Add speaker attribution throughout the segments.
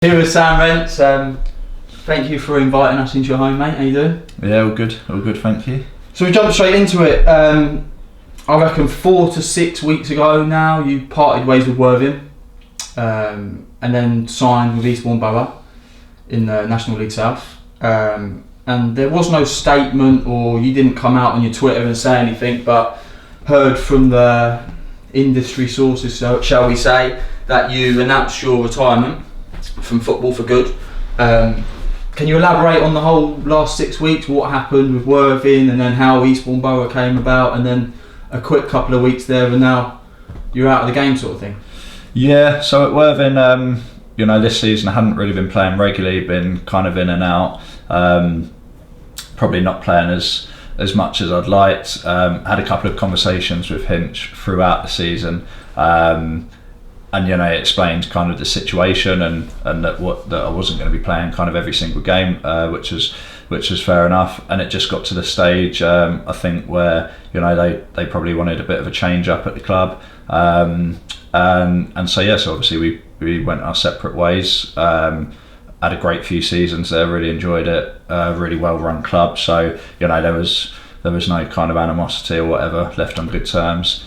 Speaker 1: Here with Sam Rents. Thank you for inviting us into your home, mate. How you doing?
Speaker 2: Yeah, all good, thank you.
Speaker 1: So we jumped straight into it. I reckon 4 to 6 weeks ago now, you parted ways with Worthing, and then signed with Eastbourne Borough in the National League South. And there was no statement, or you didn't come out on your Twitter and say anything, but heard from the industry sources, so shall we say, that you announced your retirement from football for good. Can you elaborate on the whole last 6 weeks, what happened with Worthing, and then how Eastbourne Borough came about, and then a quick couple of weeks there and now you're out of the game sort of thing?
Speaker 2: Yeah, so at Worthing, this season I hadn't really been playing regularly, been kind of in and out, probably not playing as much as I'd liked. Had a couple of conversations with Hinch throughout the season, and it explained kind of the situation and that I wasn't going to be playing kind of every single game, which was fair enough. And it just got to the stage, I think, where they probably wanted a bit of a change up at the club, and so yes, obviously we went our separate ways. Had a great few seasons there, really enjoyed it, really well run club. So there was no kind of animosity or whatever, left on good terms.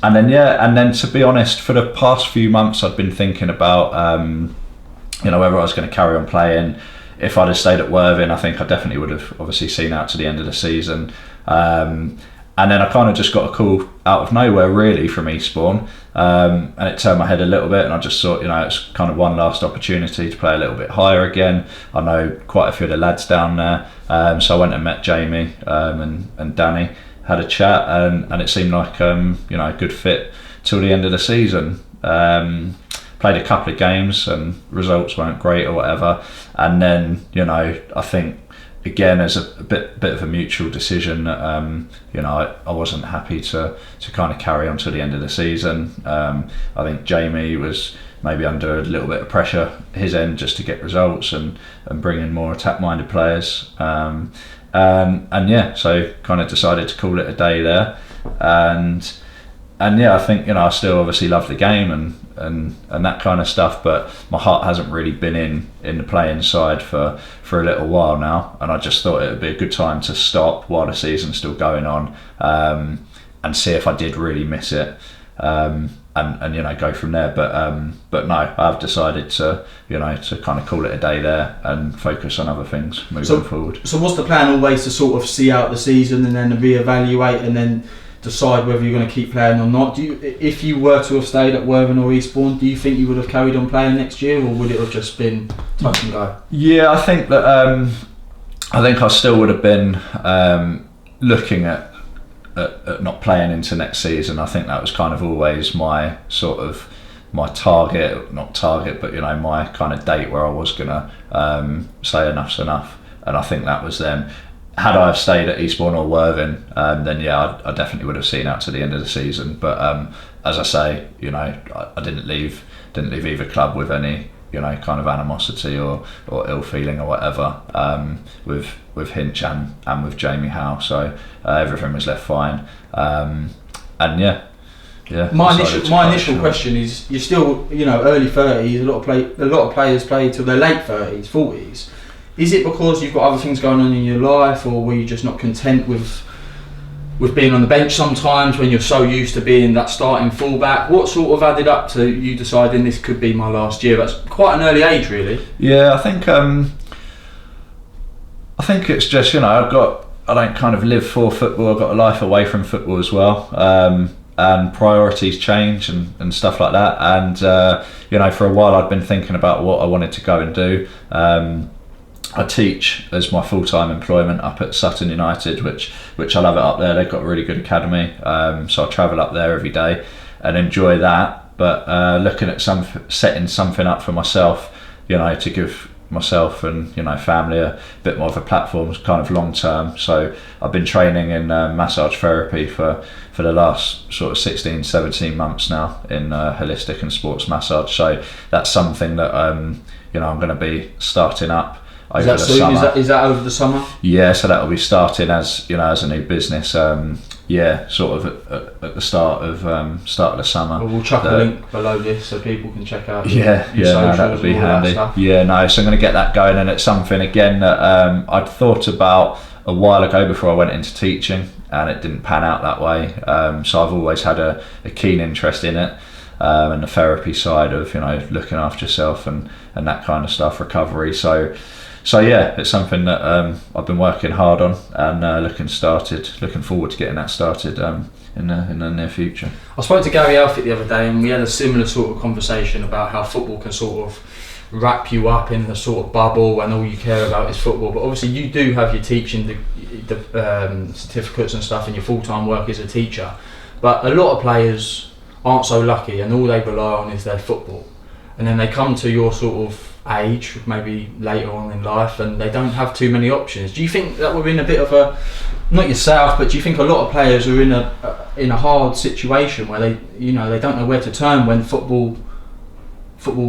Speaker 2: And then to be honest, for the past few months I'd been thinking about whether I was going to carry on playing. If I'd have stayed at Worthing, I think I definitely would have obviously seen out to the end of the season. And then I kind of just got a call out of nowhere really from Eastbourne, and it turned my head a little bit, and I just thought it's kind of one last opportunity to play a little bit higher again. I know quite a few of the lads down there, so I went and met Jamie and Danny, had a chat, and it seemed like a good fit till the end of the season. Played a couple of games and results weren't great or whatever, and then I think again as a bit of a mutual decision that I wasn't happy to kind of carry on to the end of the season. I think Jamie was maybe under a little bit of pressure his end just to get results and bring in more attack minded players. So kind of decided to call it a day there, and I think I still obviously love the game and that kind of stuff, but my heart hasn't really been in the playing side for a little while now, and I just thought it would be a good time to stop while the season's still going on, and see if I did really miss it, and go from there. But no, I've decided to to kind of call it a day there and focus on other things moving forward.
Speaker 1: So what's the plan always, to sort of see out the season and then reevaluate and then decide whether you're going to keep playing or not? If you were to have stayed at Worthing or Eastbourne, do you think you would have carried on playing next year, or would it have just been touch and go?
Speaker 2: Yeah, I think that I still would have been looking at not playing into next season. I think that was kind of always my sort of my target, not target, but my kind of date where I was gonna say enough's enough, and I think that was then. Had I stayed at Eastbourne or Worthing, then yeah, I definitely would have seen out to the end of the season. But as I say, I didn't leave either club with any kind of animosity or ill feeling or whatever, with Hinch and with Jamie Howe. So everything was left fine. Yeah.
Speaker 1: My initial question is, you're still early 30s. A lot of players play till their late 30s, 40s. Is it because you've got other things going on in your life, or were you just not content with being on the bench sometimes when you're so used to being that starting fullback? What sort of added up to you deciding this could be my last year? That's quite an early age, really.
Speaker 2: Yeah, I think it's just I don't kind of live for football. I've got a life away from football as well, and priorities change and stuff like that. And for a while I'd been thinking about what I wanted to go and do. I teach as my full-time employment up at Sutton United, which I love it up there. They've got a really good academy, so I travel up there every day and enjoy that. But looking at setting something up for myself, to give myself and family a bit more of a platform, kind of long term. So I've been training in massage therapy for the last sort of 16-17 months now in holistic and sports massage. So that's something that I'm going to be starting up over the summer.
Speaker 1: Is that over the summer?
Speaker 2: Yeah, so that will be starting as as a new business yeah, sort of at the start of the summer.
Speaker 1: Well, we'll chuck a link below this so people can check out
Speaker 2: your
Speaker 1: socials,
Speaker 2: that would be
Speaker 1: and all
Speaker 2: handy.
Speaker 1: that stuff.
Speaker 2: Yeah, no, so I'm going to get that going, and it's something again that I'd thought about a while ago before I went into teaching, and it didn't pan out that way. So I've always had a keen interest in it, and the therapy side of looking after yourself and that kind of stuff, recovery. So yeah, it's something that I've been working hard on, and looking forward to getting that started in the near future.
Speaker 1: I spoke to Gary Elphick the other day, and we had a similar sort of conversation about how football can sort of wrap you up in the sort of bubble and all you care about is football. But obviously you do have your teaching the certificates and stuff, and your full-time work as a teacher. But a lot of players aren't so lucky, and all they rely on is their football. And then they come to your sort of age, maybe later on in life, and they don't have too many options. Do you think that we're in a bit of a, not yourself, but do you think a lot of players are in a hard situation where they don't know where to turn when football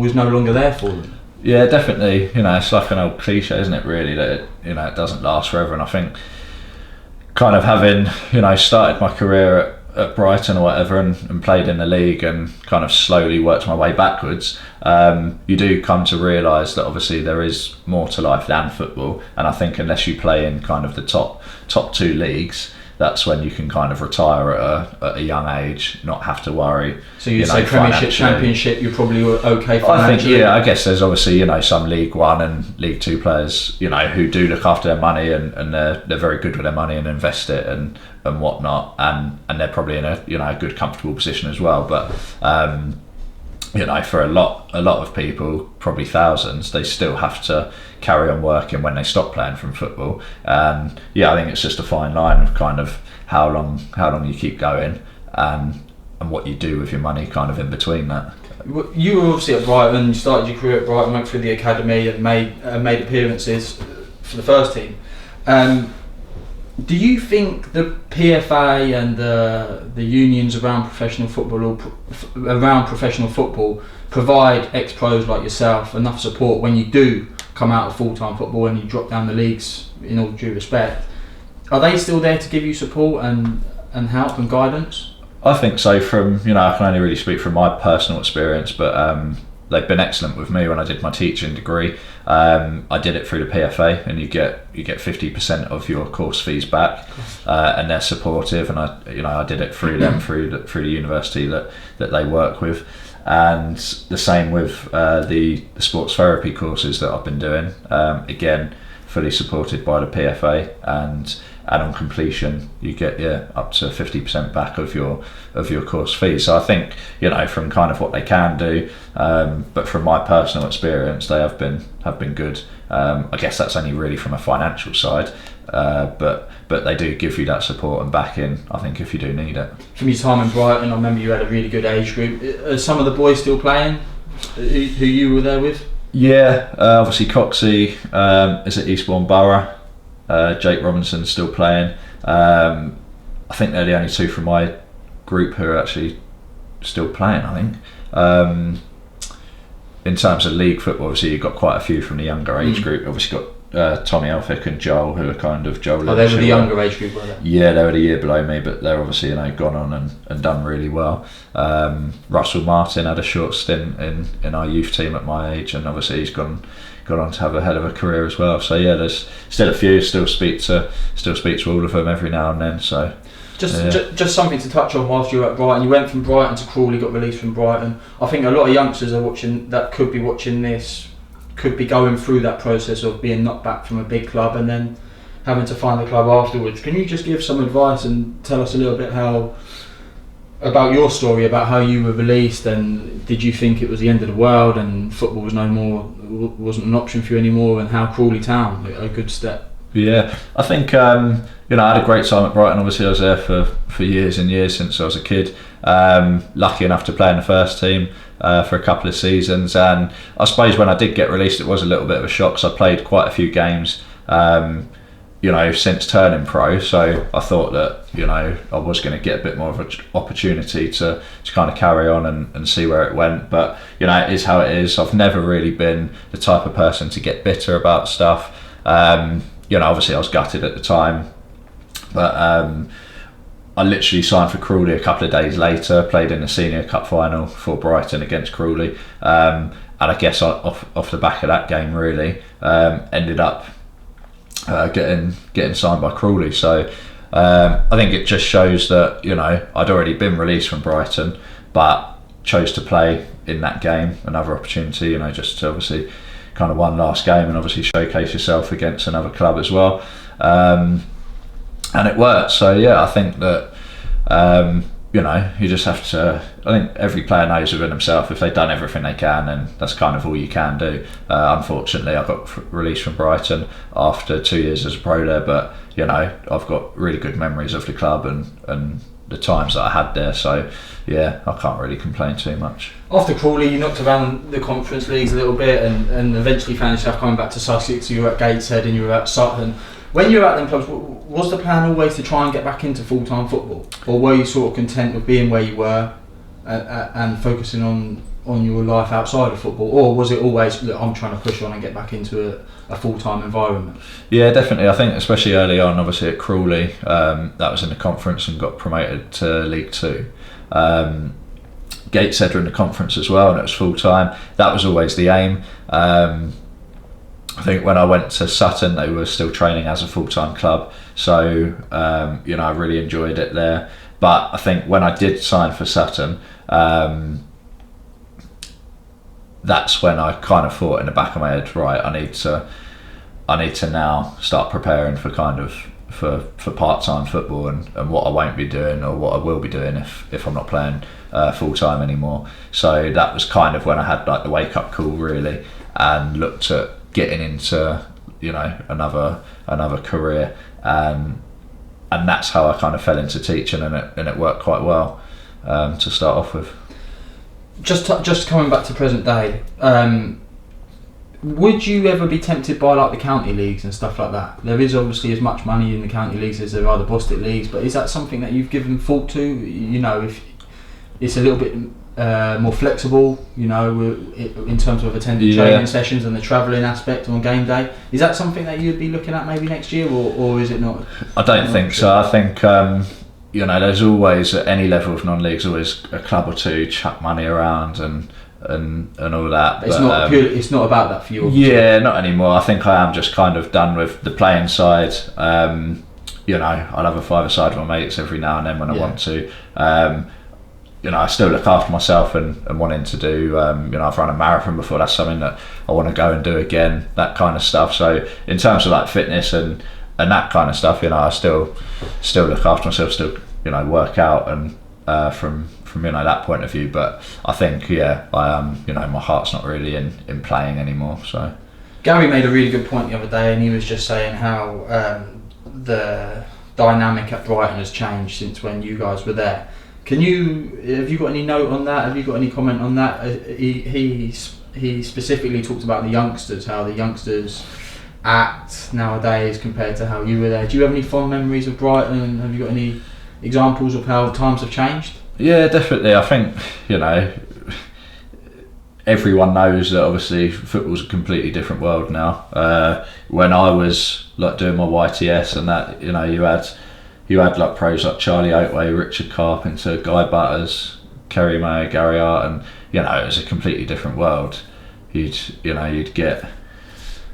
Speaker 1: is no longer there for them?
Speaker 2: Yeah, definitely. It's like an old cliche, isn't it? Really, that it doesn't last forever. And I think, kind of having started my career at Brighton or whatever, and played in the league and kind of slowly worked my way backwards, you do come to realise that obviously there is more to life than football. And I think unless you play in kind of the top two leagues, that's when you can kind of retire at a young age, not have to worry.
Speaker 1: So you'd say Premiership, Championship, you're probably okay financially?
Speaker 2: I think, I guess there's obviously some League One and League Two players who do look after their money, and they're very good with their money and invest it and whatnot, and they're probably in a good comfortable position as well. But for a lot of people, probably thousands, they still have to carry on working when they stop playing from football. And I think it's just a fine line of kind of how long you keep going and what you do with your money kind of in between that.
Speaker 1: You were obviously at Brighton, you started your career at Brighton, went through the academy and made appearances for the first team. Do you think the PFA and the unions around professional football provide ex-pros like yourself enough support when you do come out of full-time football and you drop down the leagues, in all due respect? Are they still there to give you support and help and guidance? I
Speaker 2: think so. From I can only really speak from my personal experience, but they've been excellent with me when I did my teaching degree. I did it through the PFA, and you get 50% of your course fees back, and they're supportive. And I did it through them through the university that they work with, and the same with the sports therapy courses that I've been doing. Again, fully supported by the PFA, and on completion you get up to 50% back of your course fee. So I think from kind of what they can do, but from my personal experience, they have been good. I guess that's only really from a financial side, but they do give you that support and backing, I think, if you do need it.
Speaker 1: From your time in Brighton, I remember you had a really good age group. Are some of the boys still playing who you were there with?
Speaker 2: Yeah, obviously Coxey is at Eastbourne Borough. Jake Robinson's still playing. I think they're the only two from my group who are actually still playing, I think. In terms of league football, obviously you've got quite a few from the younger age group. Obviously got Tommy Elphick and Joel, who are kind of Joel.
Speaker 1: Oh, they were the younger age group, were they?
Speaker 2: Yeah, they were the year below me, but they're obviously gone on and done really well. Russell Martin had a short stint in our youth team at my age, and obviously he's gone on to have a hell of a career as well. So yeah, there's still a few. Still speak to all of them every now and then. So just something to touch on whilst you were at Brighton. You went from Brighton to Crawley, got released from Brighton. I think a lot of youngsters could be watching this, could be going through that process of being knocked back from a big club and then having to find the club afterwards. Can you just give some advice and tell us a little bit about your story, about how you were released, and did you think it was the end of the world and football wasn't an option for you anymore, and how Crawley Town a good step? Yeah, I think I had a great time at Brighton. Obviously I was there for years and years since I was a kid. Lucky enough to play in the first team for a couple of seasons, and I suppose when I did get released it was a little bit of a shock, because I played quite a few games since turning pro, so I thought that I was going to get a bit more of an opportunity to kind of carry on and see where it went. But it is how it is. I've never really been the type of person to get bitter about stuff. Obviously I was gutted at the time, but I literally signed for Crawley a couple of days later, played in the Senior Cup final for Brighton against Crawley, and I guess off the back of that game really ended up getting signed by Crawley. So I think it just shows that, you know, I'd already been released from Brighton, but chose to play in that game, another opportunity, you know, just to obviously kind of one last game and obviously showcase yourself against another club as well. And it worked. So yeah, I think that you know, you just have to, I think every player knows within himself, if they've done everything they can, then that's kind of all you can do. Unfortunately, I got released from Brighton after 2 years as a pro there, but you know, I've got really good memories of the club and the times that I had there, so yeah, I can't really complain too much.
Speaker 1: After Crawley, you knocked around the Conference Leagues a little bit and eventually found yourself coming back to Sussex. You were at Gateshead and you were at Sutton. When you were at them clubs, was the plan always to try and get back into full-time football, or were you sort of content with being where you were and focusing on your life outside of football, or was it always, look, I'm trying to push on and get back into a full-time environment?
Speaker 2: Yeah, definitely. I think especially early on, obviously at Crawley, that was in the conference and got promoted to League Two. Gateshead were in the conference as well, and it was full-time. That was always the aim. I think when I went to Sutton, they were still training as a full-time club, so you know, I really enjoyed it there. But I think when I did sign for Sutton, that's when I kind of thought in the back of my head, right, I need to now start preparing for kind of for part-time football and what I won't be doing or what I will be doing if I'm not playing full-time anymore. So that was kind of when I had like the wake-up call really, and looked at getting into, you know, another career, and that's how I kind of fell into teaching, and it worked quite well to start off with.
Speaker 1: Just coming back to present day, would you ever be tempted by like the county leagues and stuff like that? There is obviously as much money in the county leagues as there are the Bostik leagues, but is that something that you've given thought to? You know, if it's a little bit more flexible, you know, in terms of attending training sessions and the travelling aspect on game day, is that something that you'd be looking at maybe next year, or is it not?
Speaker 2: I don't think so. I think you know, there's always at any level of non-leagues always a club or two chuck money around and all that.
Speaker 1: But it's not about that for you. Obviously.
Speaker 2: Yeah, not anymore. I think I am just kind of done with the playing side. You know, I'll have a five-a-side with my mates every now and then when I want to. You know, I still look after myself and wanting to do, you know, I've run a marathon before, that's something that I want to go and do again, that kind of stuff. So in terms of like fitness and that kind of stuff, you know, I still look after myself, still, you know, work out and from you know, that point of view. But I think, yeah, I am, you know, my heart's not really in playing anymore. So
Speaker 1: Gary made a really good point the other day, and he was just saying how the dynamic at Brighton has changed since when you guys were there. Have you got any note on that? Have you got any comment on that? He specifically talked about the youngsters, how the youngsters act nowadays compared to how you were there. Do you have any fond memories of Brighton? Have you got any examples of how times have changed? Yeah,
Speaker 2: definitely. I think, you know, everyone knows that obviously football's a completely different world now. When I was like doing my YTS and that, you know, you had like pros like Charlie Oatway, Richard Carpenter, Guy Butters, Kerry Mayer, Gary Hart, and you know, it was a completely different world. You'd get,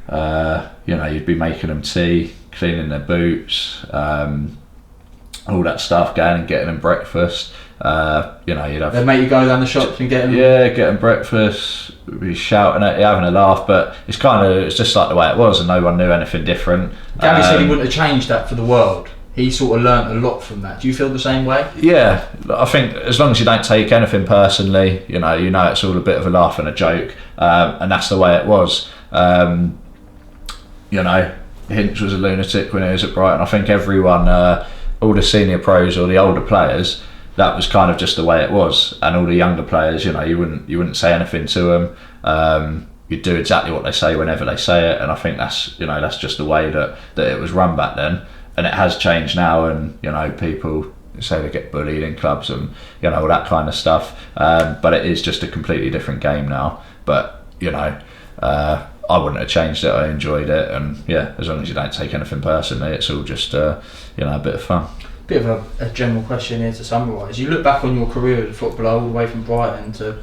Speaker 2: you know, you'd be making them tea, cleaning their boots, all that stuff, going and getting them breakfast. You know, they'd
Speaker 1: make you go down the shops and get them.
Speaker 2: Yeah, getting breakfast, be shouting at you, having a laugh, but it's just like the way it was, and no one knew anything different.
Speaker 1: Gary said he wouldn't have changed that for the world. He sort of learnt a lot from that. Do you feel the same way? Yeah,
Speaker 2: I think as long as you don't take anything personally, you know it's all a bit of a laugh and a joke, and that's the way it was. You know, Hinch was a lunatic when he was at Brighton. I think everyone, all the senior pros or the older players, that was kind of just the way it was. And all the younger players, you know, you wouldn't say anything to them. You'd do exactly what they say whenever they say it. And I think that's just the way that it was run back then. And it has changed now, and you know, people say they get bullied in clubs and you know, all that kind of stuff. But it is just a completely different game now. But you know, I wouldn't have changed it. I enjoyed it, and yeah, as long as you don't take anything personally, it's all just you know, a bit of fun.
Speaker 1: bit of a general question here to summarise. You look back on your career as a footballer, all the way from Brighton to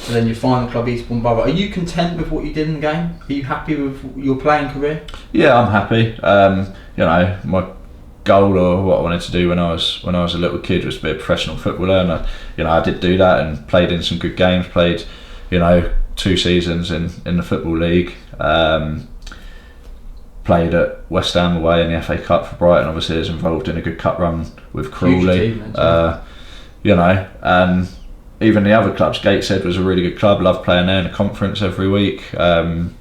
Speaker 1: then your final club, Eastbourne Borough. Are you content with what you did in the game? Are you happy with your playing career?
Speaker 2: Yeah, I'm happy. You know, my goal or what I wanted to do when I was a little kid was to be a professional footballer, and I did do that and played in some good games. Played, 2 seasons in the Football League. Played at West Ham away in the FA Cup for Brighton. Obviously, was involved in a good cup run with Crawley. And even the other clubs, Gateshead was a really good club. Loved playing there in the conference every week. And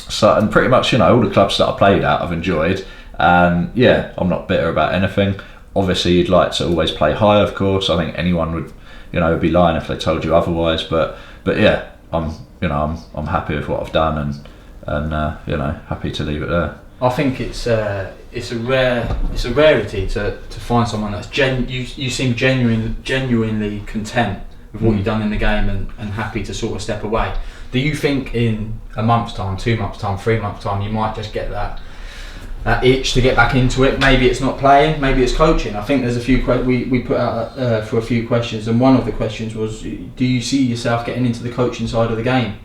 Speaker 2: pretty much, all the clubs that I played at, I've enjoyed. And yeah, I'm not bitter about anything. Obviously, you'd like to always play high, of course. I think anyone would, be lying if they told you otherwise. But yeah, I'm happy with what I've done, and happy to leave it there.
Speaker 1: I think it's a rarity to find someone that's you seem genuinely content with what you've done in the game and happy to sort of step away. Do you think in a month's time, 2 months' time, 3 months' time, you might just get that itch to get back into it? Maybe it's not playing, maybe it's coaching. I think there's a few we put out for a few questions, and one of the questions was, do you see yourself getting into the coaching side of the game?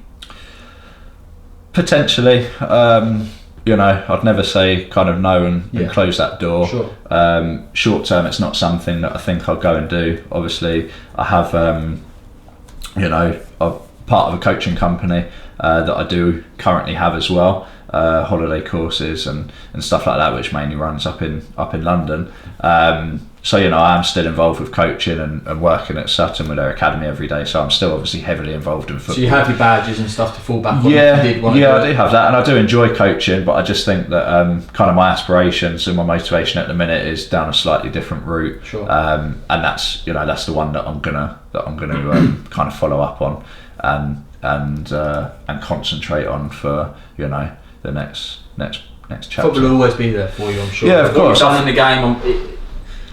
Speaker 2: Potentially. I'd never say kind of no and close that door.
Speaker 1: Sure.
Speaker 2: Short term, it's not something that I think I'll go and do. Obviously, I have, I'm part of a coaching company that I do currently have as well. Holiday courses and stuff like that, which mainly runs up in London. So I am still involved with coaching and working at Sutton with their academy every day. So I'm still obviously heavily involved in football. So
Speaker 1: you have your badges and stuff to fall back on.
Speaker 2: Yeah, I do have that, and I do enjoy coaching. But I just think that kind of my aspirations and my motivation at the minute is down a slightly different route.
Speaker 1: Sure.
Speaker 2: And that's that's the one that I'm gonna kind of follow up on and concentrate on for the next chapter.
Speaker 1: Football will always be there for you, I'm sure.
Speaker 2: Yeah, of course.
Speaker 1: What you've done in the game,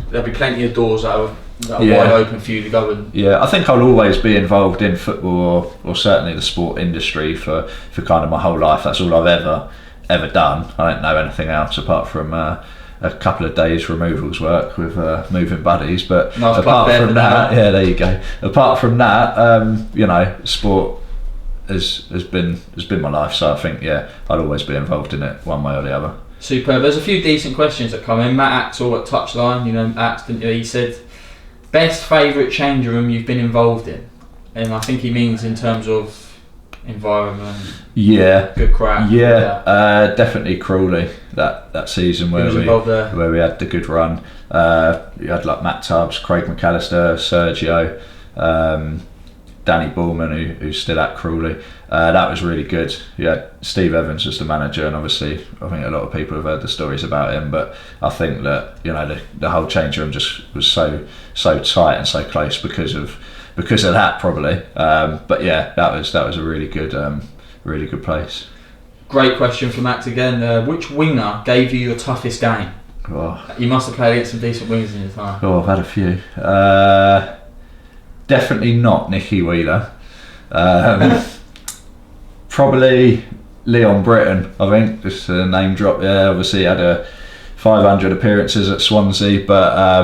Speaker 1: there'll be plenty of doors that are wide open for you to go and.
Speaker 2: Yeah, I think I'll always be involved in football or certainly the sport industry for kind of my whole life. That's all I've ever done. I don't know anything else apart from a couple of days removals work with moving buddies. But
Speaker 1: nice,
Speaker 2: apart from that, yeah, there you go. Apart from that, sport has been my life, so I think I'll always be involved in it one way or the other.
Speaker 1: Superb. There's a few decent questions that come in. Matt Axel at Touchline, Axe, didn't you? He said, best favourite changing room you've been involved in? And I think he means in terms of environment.
Speaker 2: Yeah.
Speaker 1: Good crack.
Speaker 2: Yeah. Definitely Crawley that season where we had the good run. You had like Matt Tubbs, Craig McAllister, Sergio. Danny Bullman, who's still at Crawley. That was really good. Yeah, Steve Evans was the manager, and obviously I think a lot of people have heard the stories about him. But I think that the whole change room just was so tight and so close because of that probably. But yeah, that was a really good place. Great
Speaker 1: question from Max again. Which winger gave you your toughest game?
Speaker 2: Oh.
Speaker 1: You must have played against some decent wingers in your time.
Speaker 2: Oh, I've had a few. Definitely not Nicky Wheeler. Probably Leon Britton, I think, just a name drop. Yeah, obviously had 500 appearances at Swansea, but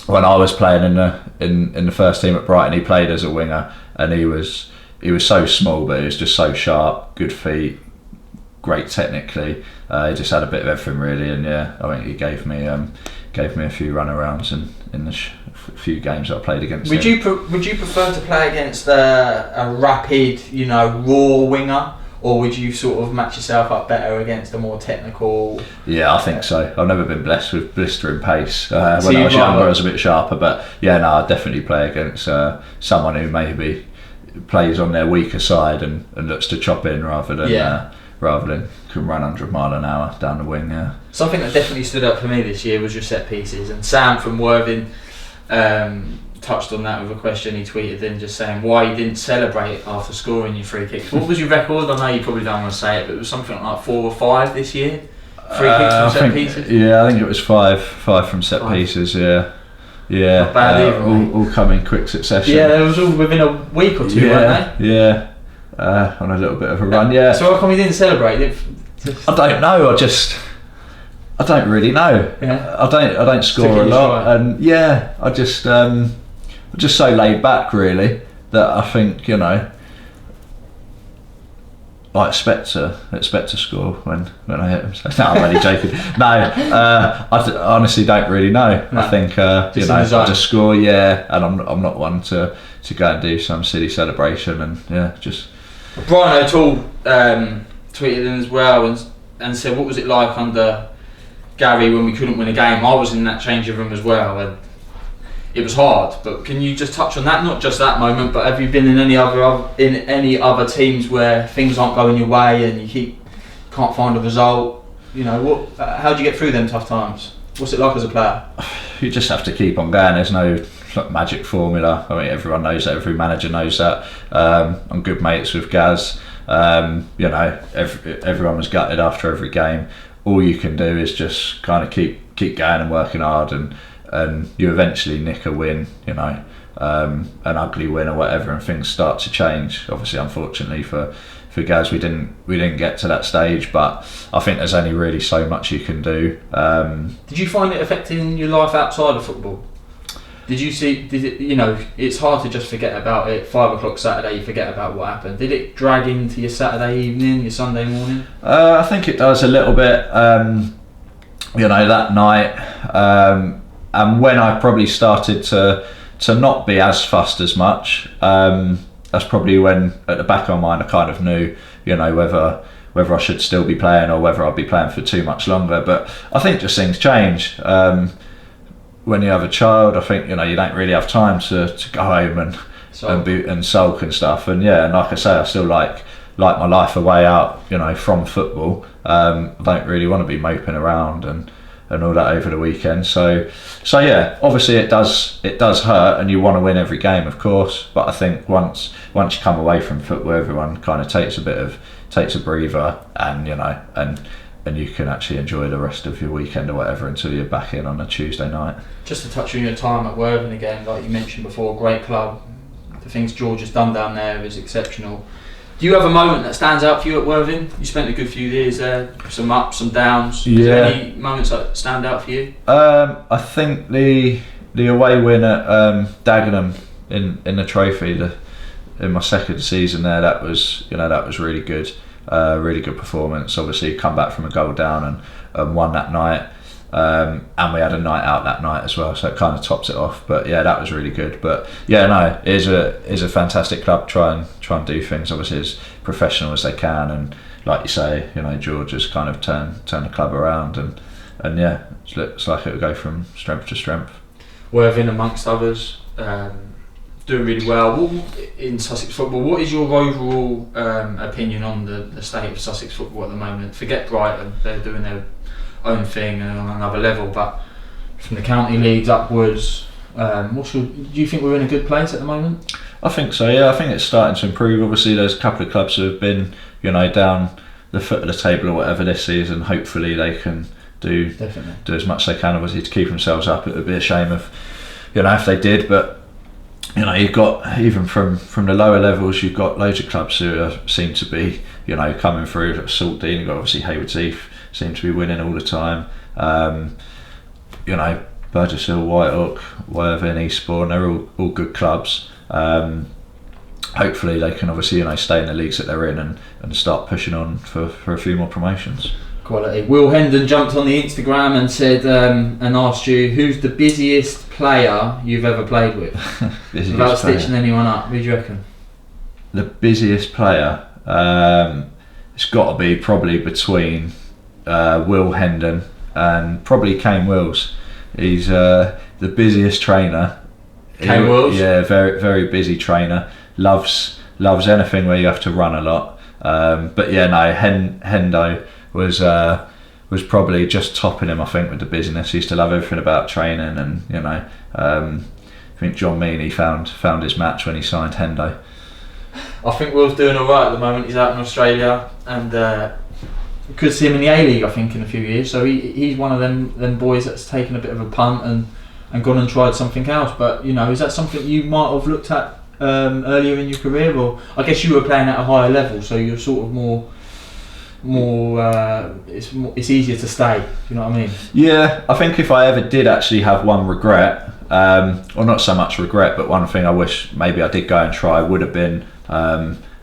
Speaker 2: when I was playing in the first team at Brighton, he played as a winger, and he was so small, but he was just so sharp, good feet, great technically. He just had a bit of everything really, and I think he gave me a few runarounds in the few games that I played against him.
Speaker 1: Would you prefer to play against a rapid, raw winger, or would you sort of match yourself up better against a more technical?
Speaker 2: Yeah, I think so. I've never been blessed with blistering pace. When I was younger, I was a bit sharper, but I'd definitely play against someone who maybe plays on their weaker side and looks to chop in rather than can run 100 mile an hour down the wing. Yeah.
Speaker 1: Something that definitely stood out for me this year was your set pieces, and Sam from Worthing touched on that with a question he tweeted in, just saying why you didn't celebrate after scoring your free kicks. What was your record? I know you probably don't want to say it, but it was something like 4 or 5 this year. Free kicks from set pieces.
Speaker 2: Yeah, I think it was five from set pieces. Yeah.
Speaker 1: Not bad either.
Speaker 2: All come in quick succession.
Speaker 1: Yeah, it was all within a week or two, weren't they?
Speaker 2: Yeah. On a little bit of a run. Yeah.
Speaker 1: So how come you didn't celebrate?
Speaker 2: I don't know. I don't really know.
Speaker 1: Yeah.
Speaker 2: I don't score a lot, and yeah, I'm just so laid back really that I think I expect to score when I hit him. So, no, I'm only joking. No, I honestly don't really know. No. I think I just score, and I'm not one to go and do some silly celebration, and just.
Speaker 1: Brian O'Toole tweeted in as well and said, "What was it like under Gary when we couldn't win a game?" I was in that changing room as well, and it was hard. But can you just touch on that? Not just that moment, but have you been in any other teams where things aren't going your way and you can't find a result? How do you get through them tough times? What's it like as a player?
Speaker 2: You just have to keep on going. There's no magic formula. I mean, everyone knows that. Every manager knows that. I'm good mates with Gaz. Everyone was gutted after every game. All you can do is just kind of keep going and working hard, and you eventually nick a win, an ugly win or whatever, and things start to change. Obviously, unfortunately for Gaz, we didn't get to that stage, but I think there's only really so much you can do.
Speaker 1: Did you find it affecting your life outside of football? It's hard to just forget about it. 5 o'clock Saturday, you forget about what happened. Did it drag into your Saturday evening, your Sunday morning?
Speaker 2: I think it does a little bit. That night, and when I probably started to not be as fussed as much, that's probably when at the back of my mind I kind of knew, whether I should still be playing or whether I'll be playing for too much longer. But I think just things change. When you have a child, I think you don't really have time to go home and sulk and stuff. And and like I say, I still like my life away out, from football. I don't really want to be moping around and all that over the weekend. So yeah, obviously it does hurt, and you want to win every game, of course. But I think once you come away from football, everyone kind of takes a breather, and you can actually enjoy the rest of your weekend or whatever until you're back in on a Tuesday night.
Speaker 1: Just to touch on your time at Worthing again, like you mentioned before, great club. The things George has done down there is exceptional. Do you have a moment that stands out for you at Worthing? You spent a good few years there, some ups, some downs. Is there any moments that stand out for you?
Speaker 2: I think the away win at Dagenham in the trophy, in my second season there, that was really good. Really good performance. Obviously, come back from a goal down and won that night, and we had a night out that night as well, so it kind of tops it off. But yeah, that was really good. But yeah, no, it is a fantastic club. Try and do things obviously as professional as they can, and like you say, George has kind of turned the club around, and yeah, it looks like it will go from strength to strength.
Speaker 1: Worthing, amongst others, doing really well in Sussex football. What is your overall opinion on the state of Sussex football at the moment? Forget Brighton, they're doing their own thing and on another level, but from the county leagues upwards, do you think we're in a good place at the moment?
Speaker 2: I think so, yeah. I think it's starting to improve. Obviously there's a couple of clubs who have been down the foot of the table or whatever this season. Hopefully they can do as much as they can, obviously, to keep themselves up. It would be a shame if they did, but you've got, even from the lower levels, you've got loads of clubs who seem to be, coming through. Saltdean, you've got obviously Haywards Heath, seem to be winning all the time. Burgess Hill, Whitehawk, Worthing, Eastbourne, they're all good clubs. Hopefully they can obviously, stay in the leagues that they're in and start pushing on for a few more promotions.
Speaker 1: Quality. Will Hendon jumped on the Instagram and said and asked you, who's the busiest player you've ever played with? Without stitching anyone up, who do you reckon?
Speaker 2: The busiest player, it's got to be probably between Will Hendon and probably Kane Wills. He's the busiest trainer.
Speaker 1: Kane Wills?
Speaker 2: Yeah, very very busy trainer. Loves anything where you have to run a lot. But yeah, no, Hendo was probably just topping him, I think, with the business. He used to love everything about training, and I think John Meaney found his match when he signed Hendo.
Speaker 1: I think Will's doing alright at the moment. He's out in Australia, and could see him in the A-League, I think, in a few years. So he's one of them boys that's taken a bit of a punt and gone and tried something else. But is that something you might have looked at earlier in your career? Or I guess you were playing at a higher level, so you're sort of more it's easier to stay. Do you know what I mean?
Speaker 2: Yeah, I think if I ever did actually have one regret, or not so much regret, but one thing I wish maybe I did go and try would have been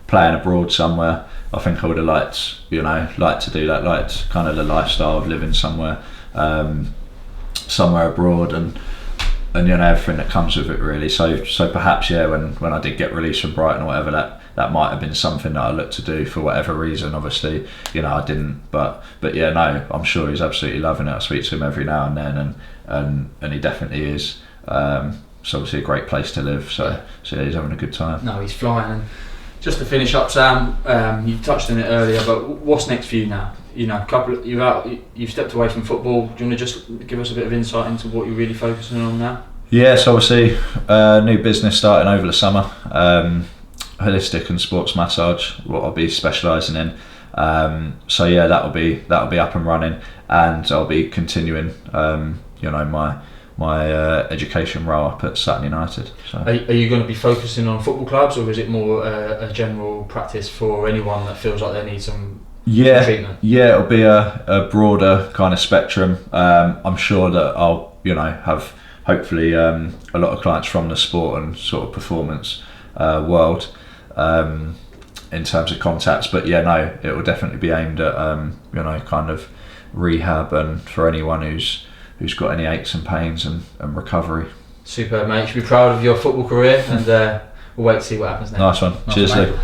Speaker 2: playing abroad somewhere. I think I would have liked to do that, liked kind of the lifestyle of living somewhere abroad, and everything that comes with it really. So perhaps when I did get released from Brighton or whatever, that might have been something that I looked to do for whatever reason. Obviously, I didn't, but yeah, no, I'm sure he's absolutely loving it. I speak to him every now and then, and he definitely is. It's obviously a great place to live, so yeah, he's having a good time.
Speaker 1: No, he's flying. And just to finish up, Sam, you touched on it earlier, but what's next for you now? You've stepped away from football. Do you want to just give us a bit of insight into what you're really focusing on now?
Speaker 2: Yes, obviously, new business starting over the summer. Holistic and sports massage, what I'll be specialising in. So yeah, that'll be up and running, and I'll be continuing, my education role up at Sutton United. So.
Speaker 1: Are you going to be focusing on football clubs, or is it more a general practice for anyone that feels like they need some treatment?
Speaker 2: Yeah, it'll be a broader kind of spectrum. I'm sure that I'll have hopefully a lot of clients from the sport and sort of performance world in terms of contacts, but yeah, no, it will definitely be aimed at kind of rehab and for anyone who's got any aches and pains and recovery.
Speaker 1: Superb, mate. You should be proud of your football career, and we'll wait to see what happens next.
Speaker 2: Nice one. Cheers, Luke.